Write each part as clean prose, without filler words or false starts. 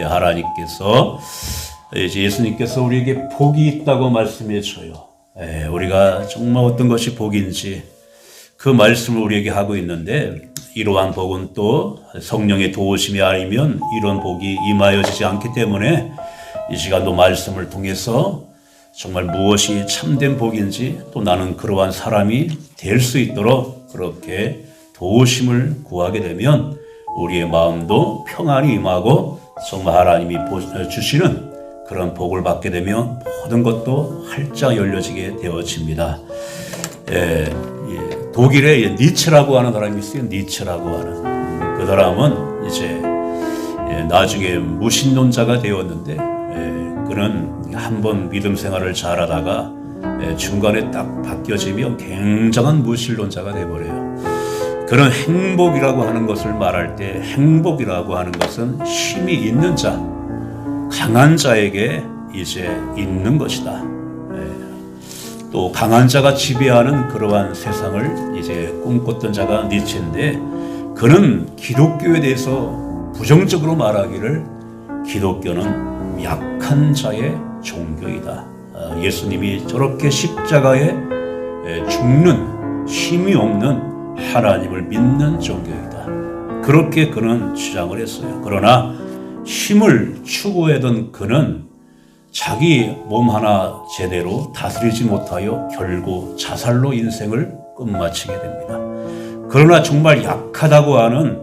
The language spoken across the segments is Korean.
하나님께서 이제 예수님께서 우리에게 복이 있다고 말씀해 줘요. 우리가 정말 어떤 것이 복인지 그 말씀을 우리에게 하고 있는데, 이러한 복은 또 성령의 도우심이 아니면 이런 복이 임하여지지 않기 때문에 이 시간도 말씀을 통해서 정말 무엇이 참된 복인지, 또 나는 그러한 사람이 될 수 있도록 그렇게 도우심을 구하게 되면 우리의 마음도 평안이 임하고 정말 하나님이 주시는 그런 복을 받게 되면 모든 것도 활짝 열려지게 되어집니다. 독일에 니체라고 하는 사람이 있어요. 니체라고 하는 그 사람은 이제 나중에 무신론자가 되었는데, 그는 한번 믿음 생활을 잘하다가 중간에 딱 바뀌어지면 굉장한 무신론자가 되어버려요. 그런 행복이라고 하는 것을 말할 때, 행복이라고 하는 것은 힘이 있는 자, 강한 자에게 이제 있는 것이다. 또 강한 자가 지배하는 그러한 세상을 이제 꿈꿨던 자가 니체인데, 그는 기독교에 대해서 부정적으로 말하기를 기독교는 약한 자의 종교이다. 예수님이 저렇게 십자가에 죽는 힘이 없는 하나님을 믿는 종교이다. 그렇게 그는 주장을 했어요. 그러나 힘을 추구하던 그는 자기 몸 하나 제대로 다스리지 못하여 결국 자살로 인생을 끝마치게 됩니다. 그러나 정말 약하다고 하는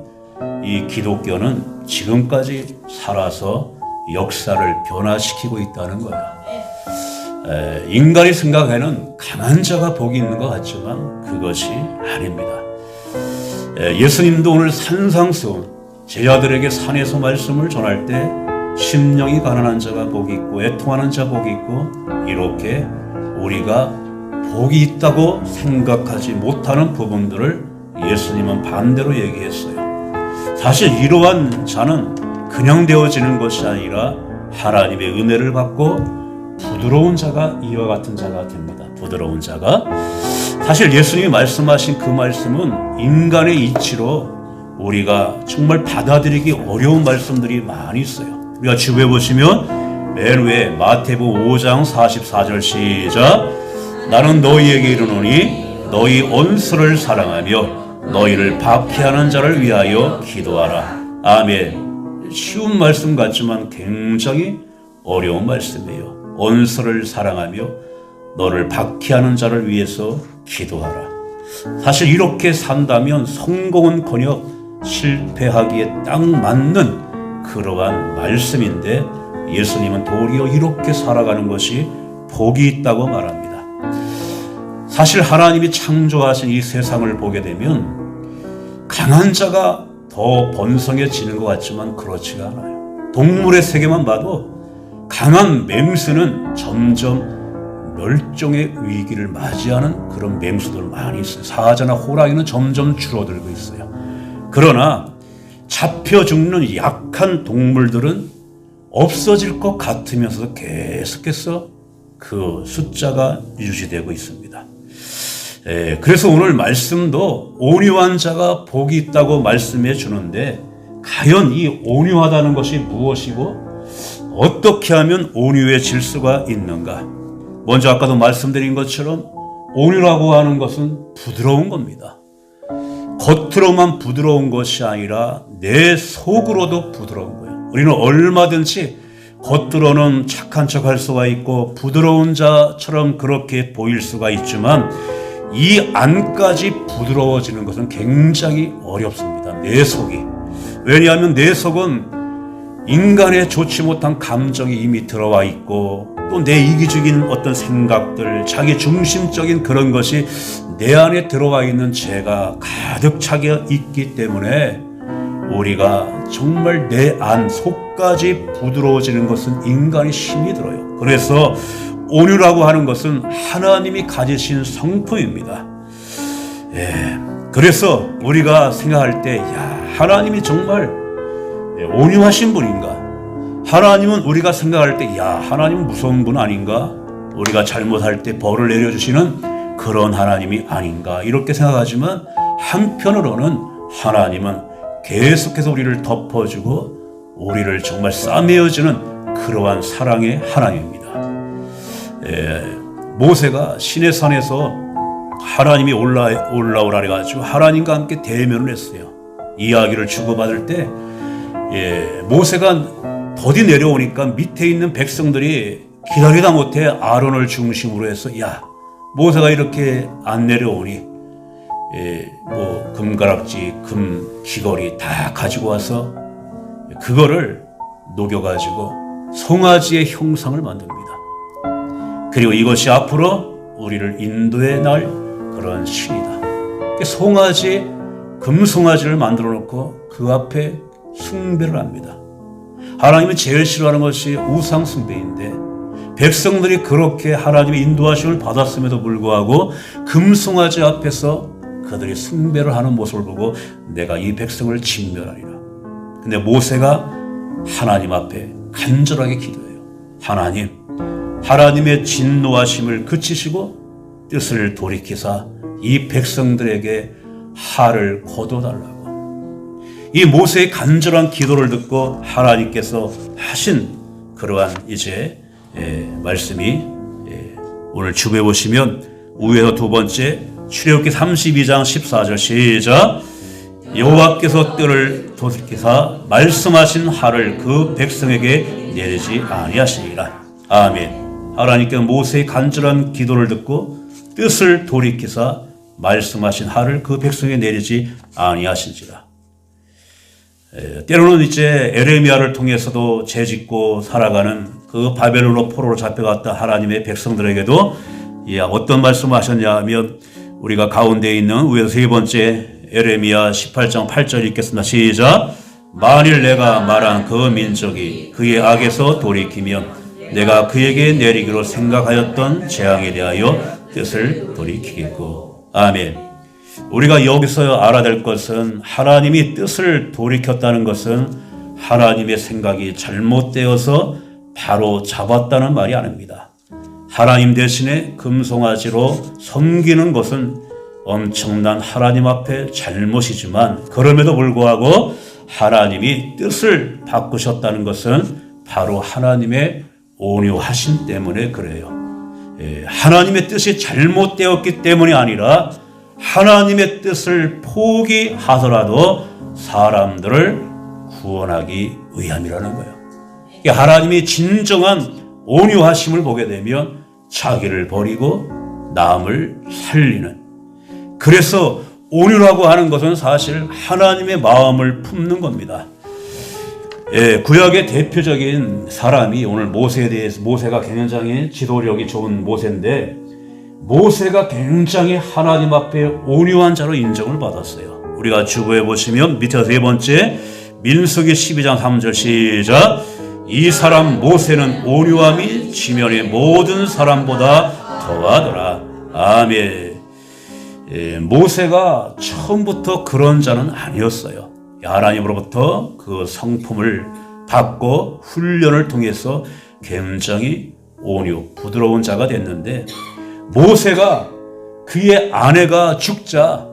이 기독교는 지금까지 살아서 역사를 변화시키고 있다는 거예요. 인간이 생각에는 강한 자가 복이 있는 것 같지만 그것이 아닙니다. 예수님도 오늘 산상수 제자들에게 산에서 말씀을 전할 때 심령이 가난한 자가 복이 있고 애통하는 자 복이 있고, 이렇게 우리가 복이 있다고 생각하지 못하는 부분들을 예수님은 반대로 얘기했어요. 사실 이러한 자는 그냥 되어지는 것이 아니라 하나님의 은혜를 받고 부드러운 자가 이와 같은 자가 됩니다. 부드러운 자가, 사실 예수님이 말씀하신 그 말씀은 인간의 이치로 우리가 정말 받아들이기 어려운 말씀들이 많이 있어요. 우리가 지구에 보시면 맨 위에 마태복음 5장 44절 시작. 나는 너희에게 이르노니 너희 원수를 사랑하며 너희를 박해하는 자를 위하여 기도하라. 아멘. 쉬운 말씀 같지만 굉장히 어려운 말씀이에요. 원수를 사랑하며 너를 박해하는 자를 위해서 기도하라. 사실 이렇게 산다면 성공은커녕 실패하기에 딱 맞는 그러한 말씀인데, 예수님은 도리어 이렇게 살아가는 것이 복이 있다고 말합니다. 사실 하나님이 창조하신 이 세상을 보게 되면 강한 자가 더 번성해지는 것 같지만 그렇지가 않아요. 동물의 세계만 봐도 강한 맹수는 점점 멸종의 위기를 맞이하는 그런 맹수들 많이 있어요. 사자나 호랑이는 점점 줄어들고 있어요. 그러나 잡혀 죽는 약한 동물들은 없어질 것 같으면서도 계속해서 그 숫자가 유지되고 있습니다. 그래서 오늘 말씀도 온유한 자가 복이 있다고 말씀해 주는데, 과연 이 온유하다는 것이 무엇이고 어떻게 하면 온유해질 수가 있는가? 먼저 아까도 말씀드린 것처럼 온유라고 하는 것은 부드러운 겁니다. 겉으로만 부드러운 것이 아니라 내 속으로도 부드러운 거예요. 우리는 얼마든지 겉으로는 착한 척 할 수가 있고 부드러운 자처럼 그렇게 보일 수가 있지만, 이 안까지 부드러워지는 것은 굉장히 어렵습니다. 내 속이. 왜냐하면 내 속은 인간의 좋지 못한 감정이 이미 들어와 있고, 또 내 이기적인 어떤 생각들, 자기 중심적인 그런 것이 내 안에 들어와 있는 죄가 가득 차게 있기 때문에 우리가 정말 내 안 속까지 부드러워지는 것은 인간의 힘이 들어요. 그래서 온유라고 하는 것은 하나님이 가지신 성품입니다. 그래서 우리가 생각할 때, 하나님이 정말 온유하신 분인가? 하나님은 우리가 생각할 때, 하나님은 무서운 분 아닌가? 우리가 잘못할 때 벌을 내려주시는 그런 하나님이 아닌가? 이렇게 생각하지만, 한편으로는 하나님은 계속해서 우리를 덮어주고 우리를 정말 싸매어주는 그러한 사랑의 하나님입니다. 모세가 시내 산에서 하나님이 올라오라 해가지고 하나님과 함께 대면을 했어요. 이야기를 주고받을 때 모세가 더디 내려오니까 밑에 있는 백성들이 기다리다 못해 아론을 중심으로 해서 야, 모세가 이렇게 안 내려오니 뭐 금가락지, 금 귀걸이 다 가지고 와서 그거를 녹여가지고 송아지의 형상을 만듭니다. 그리고 이것이 앞으로 우리를 인도해 날 그런 신이다. 송아지, 금송아지를 만들어 놓고 그 앞에 숭배를 합니다. 하나님은 제일 싫어하는 것이 우상 숭배인데 백성들이 그렇게 하나님의 인도하심을 받았음에도 불구하고 금송아지 앞에서 그들이 숭배를 하는 모습을 보고 내가 이 백성을 진멸하리라. 근데 모세가 하나님 앞에 간절하게 기도해요. 하나님의 진노하심을 그치시고 뜻을 돌이키사 이 백성들에게 하를 거둬달라고. 이 모세의 간절한 기도를 듣고 하나님께서 하신 그러한 이제 말씀이 오늘 주부에 보시면 우에서 두 번째 출애굽기 32장 14절 시작. 여호와께서 뜰을 돌이키사 말씀하신 하를 그 백성에게 내리지 아니하시니라. 아멘. 하나님께서 모세의 간절한 기도를 듣고 뜻을 돌이키사 말씀하신 하를 그 백성에게 내리지 아니하신지라. 때로는 이제 에레미야를 통해서도 죄짓고 살아가는 그 바벨론으로 포로로 잡혀갔다 하나님의 백성들에게도 어떤 말씀을 하셨냐 하면 우리가 가운데 있는 우에서 세 번째 에레미야 18장 8절 읽겠습니다. 시작. 만일 내가 말한 그 민족이 그의 악에서 돌이키면 내가 그에게 내리기로 생각하였던 재앙에 대하여 뜻을 돌이키겠고. 아멘. 우리가 여기서 알아야 될 것은 하나님이 뜻을 돌이켰다는 것은 하나님의 생각이 잘못되어서 바로 잡았다는 말이 아닙니다. 하나님 대신에 금송아지로 섬기는 것은 엄청난 하나님 앞에 잘못이지만 그럼에도 불구하고 하나님이 뜻을 바꾸셨다는 것은 바로 하나님의 온유하심 때문에 그래요. 하나님의 뜻이 잘못되었기 때문이 아니라 하나님의 뜻을 포기하더라도 사람들을 구원하기 위함이라는 거예요. 하나님이 진정한 온유하심을 보게 되면 자기를 버리고 남을 살리는, 그래서 온유라고 하는 것은 사실 하나님의 마음을 품는 겁니다. 구약의 대표적인 사람이 오늘 모세에 대해서, 모세가 굉장히 지도력이 좋은 모세인데 모세가 굉장히 하나님 앞에 온유한 자로 인정을 받았어요. 우리가 주보에 보시면 밑에 세 번째 민수기 12장 3절 시작. 이 사람 모세는 온유함이 지면의 모든 사람보다 더하더라. 아멘. 모세가 처음부터 그런 자는 아니었어요. 하나님으로부터 그 성품을 받고 훈련을 통해서 굉장히 온유, 부드러운 자가 됐는데 모세가 그의 아내가 죽자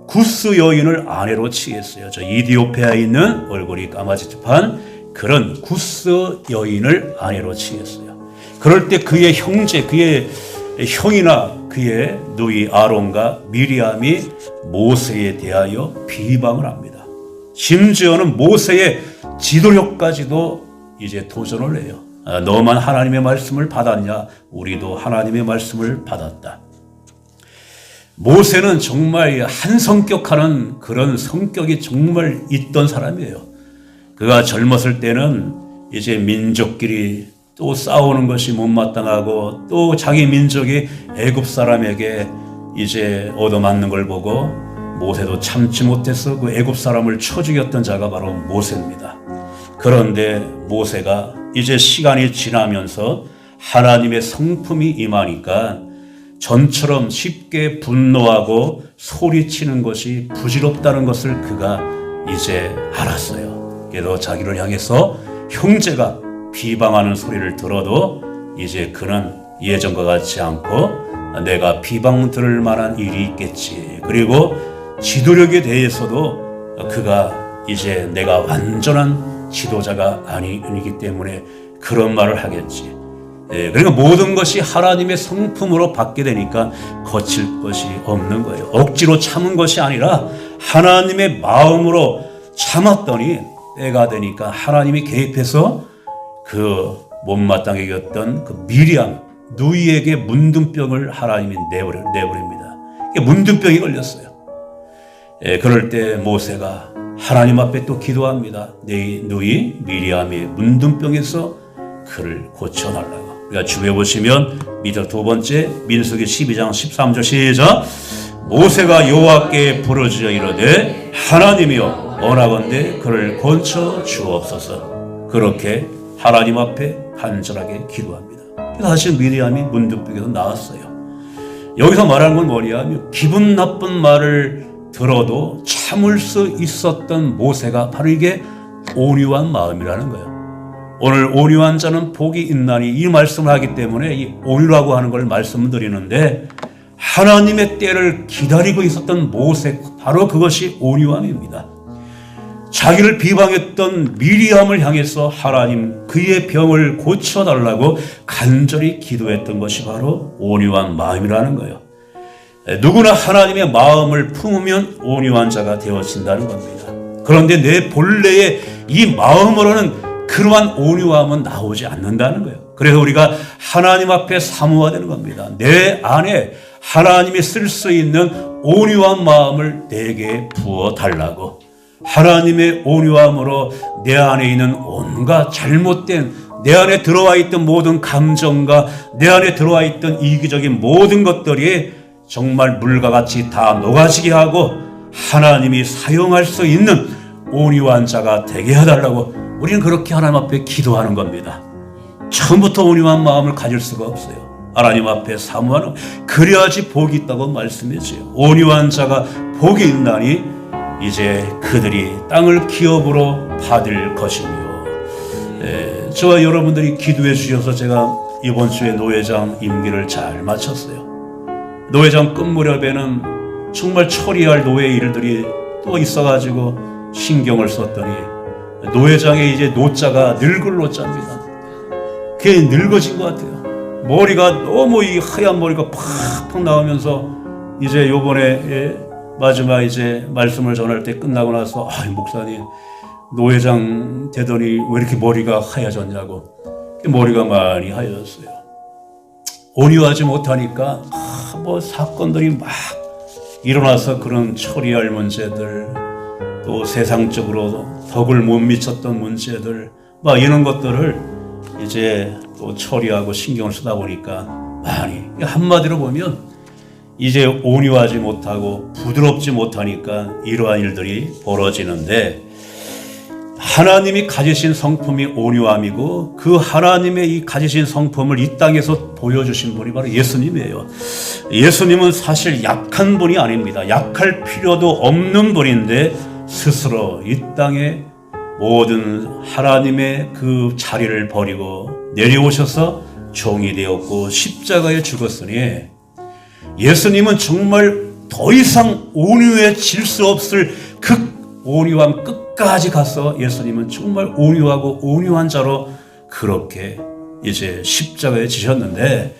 구스 여인을 아내로 취했어요. 저 이디오피아에 있는 얼굴이 까마지직한 그런 구스 여인을 아내로 취했어요. 그럴 때 그의 형제, 그의 형이나 그의 누이 아론과 미리암이 모세에 대하여 비방을 합니다. 심지어는 모세의 지도력까지도 이제 도전을 해요. 너만 하나님의 말씀을 받았냐? 우리도 하나님의 말씀을 받았다. 모세는 정말 한성격하는 그런 성격이 정말 있던 사람이에요. 그가 젊었을 때는 이제 민족끼리 또 싸우는 것이 못마땅하고 또 자기 민족이 애굽 사람에게 이제 얻어맞는 걸 보고 모세도 참지 못해서 그 애굽 사람을 쳐 죽였던 자가 바로 모세입니다. 그런데 모세가 이제 시간이 지나면서 하나님의 성품이 임하니까 전처럼 쉽게 분노하고 소리치는 것이 부질없다는 것을 그가 이제 알았어요. 그래서 자기를 향해서 형제가 비방하는 소리를 들어도 이제 그는 예전과 같지 않고 내가 비방 들을 만한 일이 있겠지. 그리고 지도력에 대해서도 그가 이제 내가 완전한 지도자가 아니기 때문에 그런 말을 하겠지. 그러니까 모든 것이 하나님의 성품으로 받게 되니까 거칠 것이 없는 거예요. 억지로 참은 것이 아니라 하나님의 마음으로 참았더니 때가 되니까 하나님이 개입해서 그 못마땅하게 여겼던 그 미리암 누이에게 문둥병을 하나님이 내버립니다. 문둥병이 걸렸어요. 그럴 때 모세가 하나님 앞에 또 기도합니다. 내 누이 미리암의 문둥병에서 그를 고쳐달라고. 우리가 주에 보시면 밑에 두 번째 민수기 12장 13절 시작. 모세가 여호와께 부르짖어 이르되 하나님이여 원하건대 그를 고쳐 주옵소서. 그렇게 하나님 앞에 간절하게 기도합니다. 사실 미리암이 문둥병에서 나았어요. 여기서 말하는 건 뭐냐면 기분 나쁜 말을 들어도 참을 수 있었던 모세가 바로 이게 온유한 마음이라는 거예요. 오늘 온유한 자는 복이 있나니 이 말씀을 하기 때문에 이 온유라고 하는 걸 말씀을 드리는데 하나님의 때를 기다리고 있었던 모세, 바로 그것이 온유함입니다. 자기를 비방했던 미리암을 향해서 하나님 그의 병을 고쳐달라고 간절히 기도했던 것이 바로 온유한 마음이라는 거예요. 누구나 하나님의 마음을 품으면 온유한 자가 되어진다는 겁니다. 그런데 내 본래의 이 마음으로는 그러한 온유함은 나오지 않는다는 거예요. 그래서 우리가 하나님 앞에 사모하는 겁니다. 내 안에 하나님이 쓸 수 있는 온유한 마음을 내게 부어달라고. 하나님의 온유함으로 내 안에 있는 온갖 잘못된 내 안에 들어와 있던 모든 감정과 내 안에 들어와 있던 이기적인 모든 것들이 정말 물과 같이 다 녹아지게 하고 하나님이 사용할 수 있는 온유한 자가 되게 해달라고 우리는 그렇게 하나님 앞에 기도하는 겁니다. 처음부터 온유한 마음을 가질 수가 없어요. 하나님 앞에 사모하는, 그래야지 복이 있다고 말씀했어요. 온유한 자가 복이 있나니 이제 그들이 땅을 기업으로 받을 것이며. 저와 여러분들이 기도해 주셔서 제가 이번 주에 노회장 임기를 잘 마쳤어요. 노회장 끝 무렵에는 정말 처리할 노회 일들이 또 있어가지고 신경을 썼더니 노회장의 이제 노자가 늙을 노자입니다. 그게 늙어진 것 같아요. 머리가 너무 이 하얀 머리가 팍팍 나오면서 이제 요번에 마지막 이제 말씀을 전할 때 끝나고 나서 목사님 노회장 되더니 왜 이렇게 머리가 하얘졌냐고. 머리가 많이 하얘졌어요. 온유하지 못하니까 뭐 사건들이 막 일어나서 그런 처리할 문제들, 또 세상적으로 덕을 못 미쳤던 문제들, 막 이런 것들을 이제 또 처리하고 신경을 쓰다 보니까 많이, 한마디로 보면 이제 온유하지 못하고 부드럽지 못하니까 이러한 일들이 벌어지는데, 하나님이 가지신 성품이 온유함이고 그 하나님의 이 가지신 성품을 이 땅에서 보여주신 분이 바로 예수님이에요. 예수님은 사실 약한 분이 아닙니다. 약할 필요도 없는 분인데 스스로 이 땅에 모든 하나님의 그 자리를 버리고 내려오셔서 종이 되었고 십자가에 죽었으니, 예수님은 정말 더 이상 온유해질 수 없을 극 온유함 끝까지 가서 예수님은 정말 온유하고 온유한 자로 그렇게 이제 십자가에 지셨는데,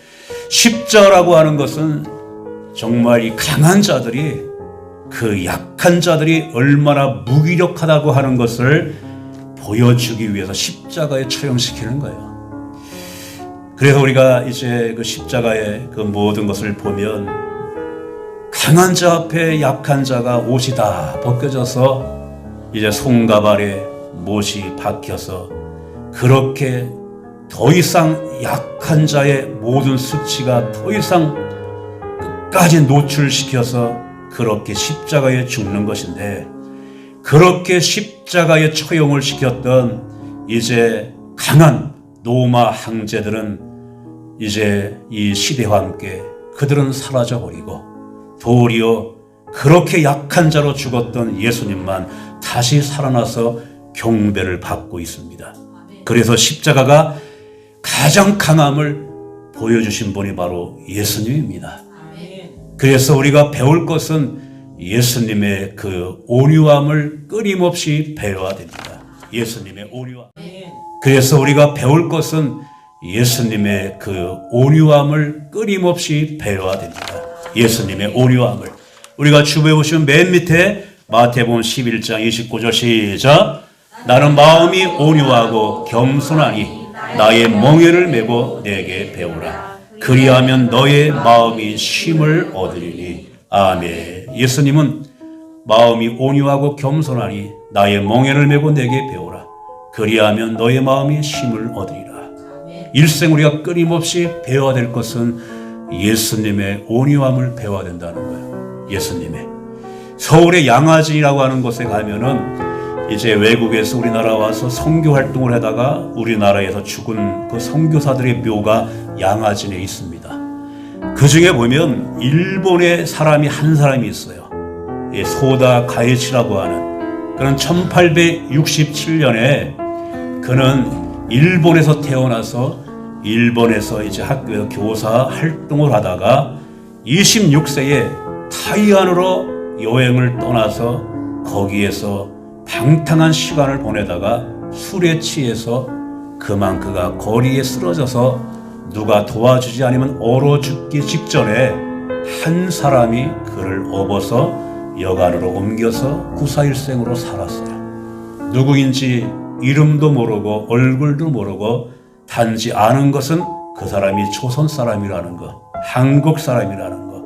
십자가라고 하는 것은 정말 이 강한 자들이 그 약한 자들이 얼마나 무기력하다고 하는 것을 보여주기 위해서 십자가에 처형시키는 거예요. 그래서 우리가 이제 그 십자가의 그 모든 것을 보면 강한 자 앞에 약한 자가 옷이 다 벗겨져서 이제 손가발에 못이 박혀서 그렇게 더 이상 약한 자의 모든 수치가 더 이상 끝까지 노출시켜서 그렇게 십자가에 죽는 것인데, 그렇게 십자가에 처형을 시켰던 이제 강한 로마 황제들은 이제 이 시대와 함께 그들은 사라져버리고 도리어 그렇게 약한 자로 죽었던 예수님만 다시 살아나서 경배를 받고 있습니다. 그래서 십자가가 가장 강함을 보여주신 분이 바로 예수님입니다. 그래서 우리가 배울 것은 예수님의 그 온유함을 끊임없이 배워야 됩니다. 예수님의 온유함. 그래서 우리가 배울 것은 예수님의 그 온유함을 끊임없이 배워야 됩니다. 예수님의 온유함을. 우리가 주부에 보시면 맨 밑에 마태복음 11장 29절 시작. 나는 마음이 온유하고 겸손하니 나의 멍에를 메고 내게 배우라. 그리하면 너의 마음이 쉼을 얻으리니. 아멘. 예수님은 마음이 온유하고 겸손하니 나의 멍에를 메고 내게 배우라. 그리하면 너의 마음이 쉼을 얻으리라. 일생 우리가 끊임없이 배워야 될 것은 예수님의 온유함을 배워야 된다는 거예요. 예수님의. 서울의 양화진이라고 하는 곳에 가면은 이제 외국에서 우리나라 와서 선교 활동을 하다가 우리나라에서 죽은 그 선교사들의 묘가 양화진에 있습니다. 그 중에 보면 일본의 사람이 한 사람이 있어요. 소다 가에치라고 하는. 그는 1867년에 그는 일본에서 태어나서 일본에서 이제 학교에서 교사 활동을 하다가 26세에 타이완으로 여행을 떠나서 거기에서 방탕한 시간을 보내다가 술에 취해서 그만 그가 거리에 쓰러져서 누가 도와주지 않으면 얼어 죽기 직전에 한 사람이 그를 업어서 여관으로 옮겨서 구사일생으로 살았어요. 누구인지 이름도 모르고 얼굴도 모르고 단지 아는 것은 그 사람이 조선 사람이라는 거, 한국 사람이라는 거.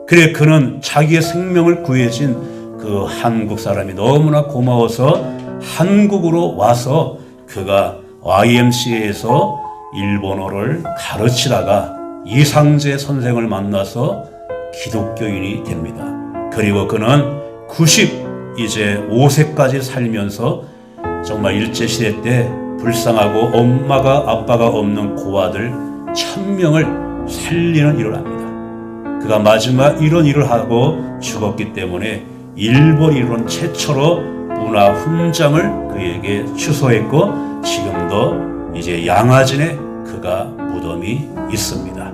그래 그는 자기의 생명을 구해진 그 한국 사람이 너무나 고마워서 한국으로 와서 그가 YMCA에서 일본어를 가르치다가 이상재 선생을 만나서 기독교인이 됩니다. 그리고 그는 95세까지 살면서 정말 일제시대 때 불쌍하고 엄마가 아빠가 없는 고아들 1000명을 살리는 일을 합니다. 그가 마지막 이런 일을 하고 죽었기 때문에 일본 이론 최초로 문화 훈장을 그에게 추소했고 지금도 이제 양화진에 그가 무덤이 있습니다.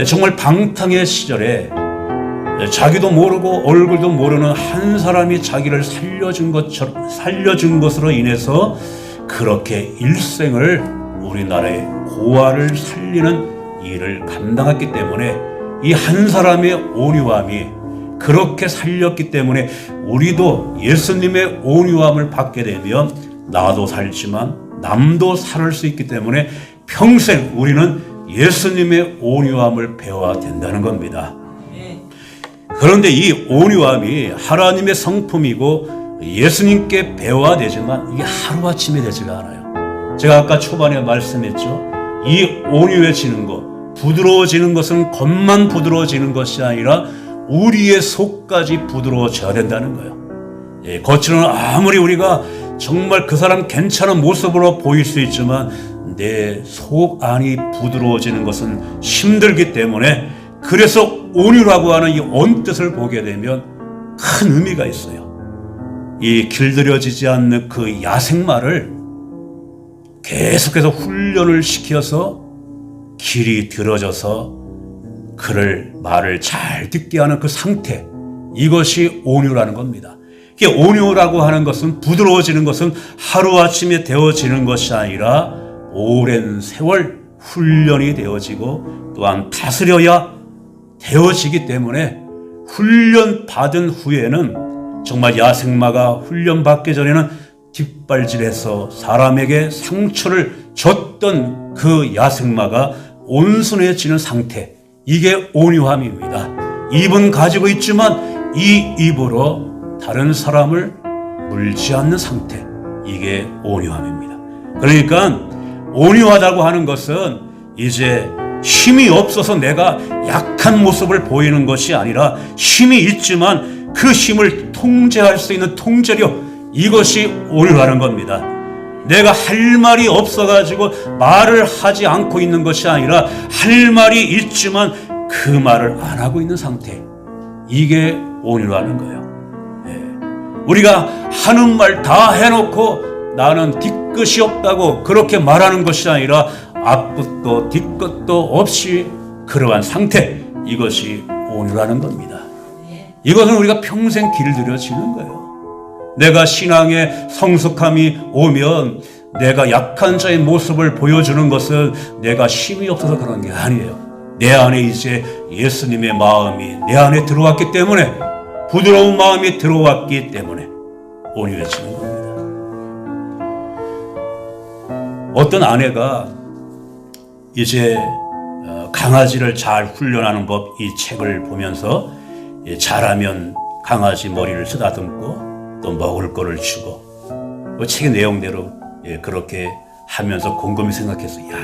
정말 방탕의 시절에 자기도 모르고 얼굴도 모르는 한 사람이 자기를 살려준 것으로 인해서 그렇게 일생을 우리나라의 고아를 살리는 일을 감당했기 때문에 이 한 사람의 온유함이 그렇게 살렸기 때문에 우리도 예수님의 온유함을 받게 되면 나도 살지만 남도 살 수 있기 때문에 평생 우리는 예수님의 온유함을 배워야 된다는 겁니다. 그런데 이 온유함이 하나님의 성품이고 예수님께 배워야 되지만 이게 하루아침에 되지가 않아요. 제가 아까 초반에 말씀했죠. 이 온유해지는 것, 부드러워지는 것은 겉만 부드러워지는 것이 아니라 우리의 속까지 부드러워져야 된다는 거예요. 겉으로는 아무리 우리가 정말 그 사람 괜찮은 모습으로 보일 수 있지만 내 속 안이 부드러워지는 것은 힘들기 때문에 그래서 온유라고 하는 이 언뜻을 보게 되면 큰 의미가 있어요. 이 길들여지지 않는 그 야생마를 계속해서 훈련을 시켜서 길이 들어져서 그를 말을 잘 듣게 하는 그 상태, 이것이 온유라는 겁니다. 이게 온유라고 하는 것은 부드러워지는 것은 하루아침에 되어지는 것이 아니라 오랜 세월 훈련이 되어지고 또한 다스려야 되어지기 때문에 훈련 받은 후에는 정말 야생마가 훈련 받기 전에는 뒷발질해서 사람에게 상처를 줬던 그 야생마가 온순해지는 상태, 이게 온유함입니다. 입은 가지고 있지만 이 입으로 다른 사람을 물지 않는 상태, 이게 온유함입니다. 그러니까 온유하다고 하는 것은 이제 힘이 없어서 내가 약한 모습을 보이는 것이 아니라 힘이 있지만 그 힘을 통제할 수 있는 통제력, 이것이 온유하는 겁니다. 내가 할 말이 없어가지고 말을 하지 않고 있는 것이 아니라 할 말이 있지만 그 말을 안 하고 있는 상태, 이게 온유라는 거예요. 우리가 하는 말 다 해놓고 나는 뒤끝이 없다고 그렇게 말하는 것이 아니라 앞끝도 뒤끝도 없이 그러한 상태, 이것이 온유라는 겁니다. 이것은 우리가 평생 길들여지는 거예요. 내가 신앙의 성숙함이 오면 내가 약한 자의 모습을 보여주는 것은 내가 힘이 없어서 그런 게 아니에요. 내 안에 이제 예수님의 마음이 내 안에 들어왔기 때문에, 부드러운 마음이 들어왔기 때문에 온유해지는 겁니다. 어떤 아내가 이제 강아지를 잘 훈련하는 법, 이 책을 보면서 잘하면 강아지 머리를 쓰다듬고 또 먹을 거를 주고, 책의 내용대로 그렇게 하면서 곰곰이 생각해서, 야,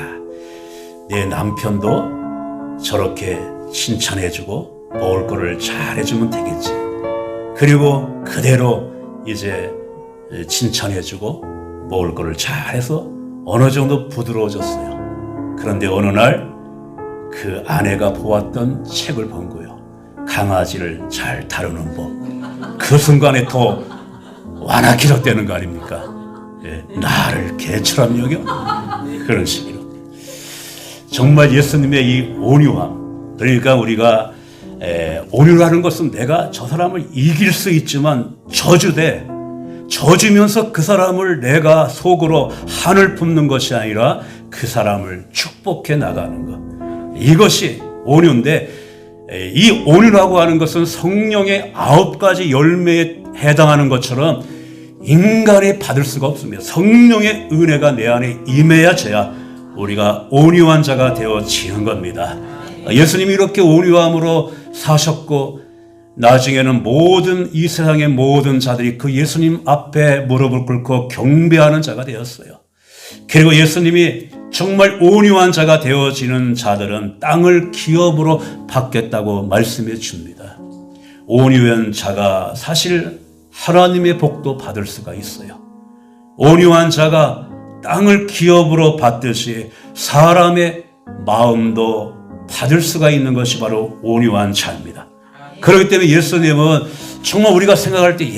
내 남편도 저렇게 칭찬해주고 먹을 거를 잘 해주면 되겠지. 그리고 그대로 이제 칭찬해주고 먹을 거를 잘해서 어느 정도 부드러워졌어요. 그런데 어느 날 그 아내가 보았던 책을 본 거예요. 강아지를 잘 다루는 법. 그 순간에 더 완악해졌다는 거 아닙니까? 나를 개처럼 여겨? 그런 식으로. 정말 예수님의 이 온유함, 그러니까 우리가 온유라는 것은 내가 저 사람을 이길 수 있지만 져주면서 그 사람을 내가 속으로 한을 품는 것이 아니라 그 사람을 축복해 나가는 것, 이것이 온유인데, 이 온유라고 하는 것은 성령의 9가지 열매에 해당하는 것처럼 인간이 받을 수가 없습니다. 성령의 은혜가 내 안에 임해야져야 우리가 온유한 자가 되어지는 겁니다. 예수님이 이렇게 온유함으로 사셨고, 나중에는 이 세상의 모든 자들이 그 예수님 앞에 무릎을 꿇고 경배하는 자가 되었어요. 그리고 예수님이 정말 온유한 자가 되어지는 자들은 땅을 기업으로 받겠다고 말씀해 줍니다. 온유한 자가 사실 하나님의 복도 받을 수가 있어요. 온유한 자가 땅을 기업으로 받듯이 사람의 마음도 받을 수가 있는 것이 바로 온유한 자입니다. 그렇기 때문에 예수님은 정말 우리가 생각할 때,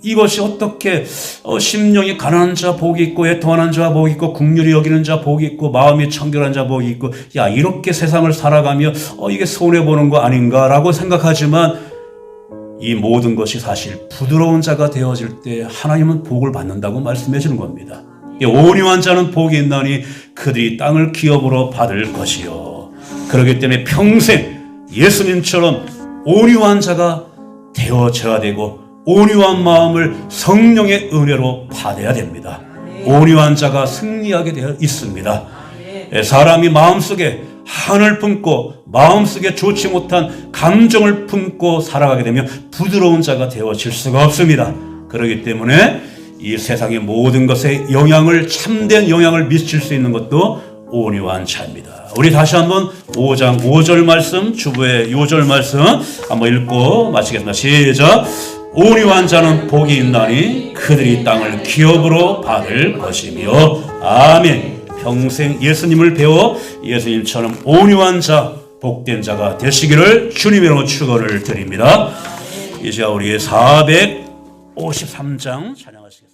이것이 어떻게 심령이 가난한 자 복이 있고, 애통하는 자 복이 있고, 긍휼히 여기는 자 복이 있고, 마음이 청결한 자 복이 있고, 이렇게 세상을 살아가며 이게 손해보는 거 아닌가라고 생각하지만, 이 모든 것이 사실 부드러운 자가 되어질 때 하나님은 복을 받는다고 말씀해 주는 겁니다. 온유한 자는 복이 있나니 그들이 땅을 기업으로 받을 것이요. 그렇기 때문에 평생 예수님처럼 온유한 자가 되어져야 되고, 온유한 마음을 성령의 은혜로 받아야 됩니다. 온유한 자가 승리하게 되어 있습니다. 사람이 마음속에 한을 품고 마음속에 좋지 못한 감정을 품고 살아가게 되면 부드러운 자가 되어질 수가 없습니다. 그렇기 때문에 이 세상의 모든 것에 참된 영향을 미칠 수 있는 것도 온유한 자입니다. 우리 다시 한번 5장 5절 말씀, 주부의 5절 말씀 한번 읽고 마치겠습니다. 시작. 온유한 자는 복이 있나니 그들이 땅을 기업으로 받을 것이며. 아멘. 평생 예수님을 배워 예수님처럼 온유한 자, 복된 자가 되시기를 주님으로 축원을 드립니다. 이제 우리의 453장 찬양하시겠습니다.